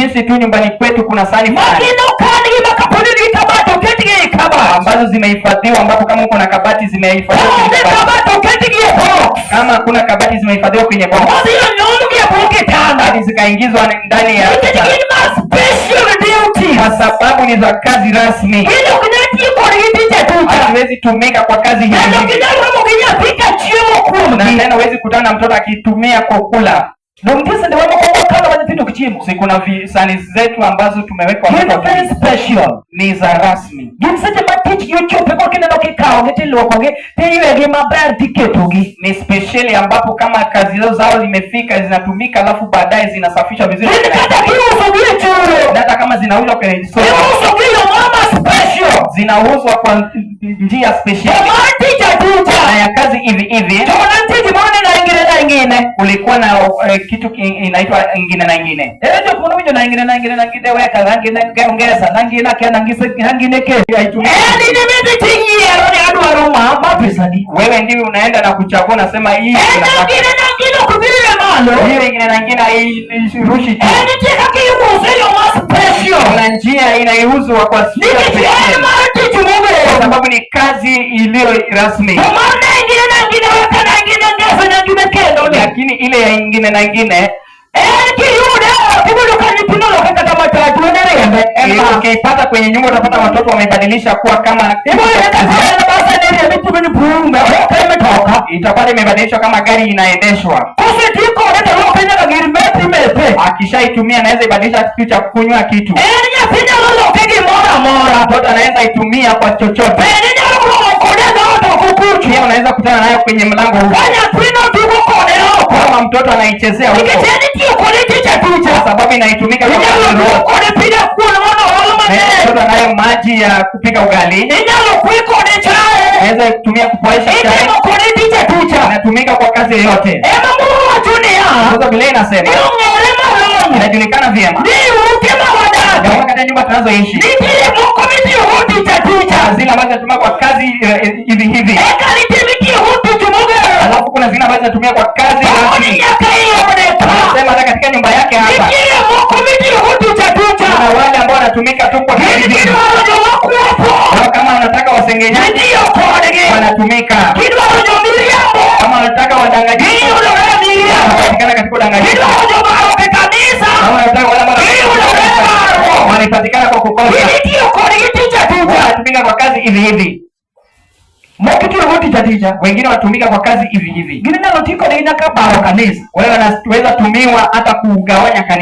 jinsi tu nyumbani kwetu kuna sahani ambazo zimehifadhiwa, ambapo kama uko na kabati zimehifadhiwa kwenye kabati. Kama kuna kabati zimehifadhiwa kwenye box. Hadi zikaingizwa ndani ya kwa sababu ni za kazi rasmi. Hatuwezi tumika kwa kazi hizi. Na tena huwezi kutana na mtoto akitumia kukula. Kuna sahani zetu ambazo tumewekwa very special, ni za rasmi. Ni speciali ambapo kama kazi zao zimefika zinatumika, alafu baadaye zinasafishwa vizuri. Na hata kama zinauzwa kwenye soko, zinauzwa kwa njia special. Na ya kazi hivi hivi kulikuwa na kitu inaitwa ingine na ingine. Wewe ndiye unaenda na kuchagua, nasema hii ingine na ingine rushi tu. Kuna njia inayouzwa kwa sababu ni kazi iliyo rasmi. Lakini ile ya ingine na ingine ukipata kwenye nyumba utapata watoto wamebadilisha kuwa kama itapata imebadilishwa kama gari inaendeshwa. Akishaitumia anaweza ibadilisha kitu cha kunywa kitu. Mtoto anaweza itumia kwa chochote. Pia unaweza kutana nayo kwenye mlango huu. Kama mtoto anaichezea huko, kwa sababu inaitumika kwa mtoto anayo maji ya kupika ugali. Anaweza kutumia kupoesha chai. Inatumika kwa kazi yoyote. Sasa vile inasema inajulikana vyema katika nyumba tunazoishi, zile ambazo zinatumia kwa kazi hivi hivi. Alafu kuna zile ambazo zinatumia kwa kazi rasmi. Anasema hata katika nyumba yake hapa kuna wale ambao wanatumika tu kwa kazi hivi. Kama wanataka wasengenyaji wanatumika. Kama wanataka wadanganyifu wanapatikana katika udanganyifu. Kama wanataka wanapatikana kwa kukosa. Wanatumika kwa kazi hivi hivi. Wengine wanatumika kwa kazi hivi hivi. Wewe wanaweza tumiwa hata kugawanya kanisa.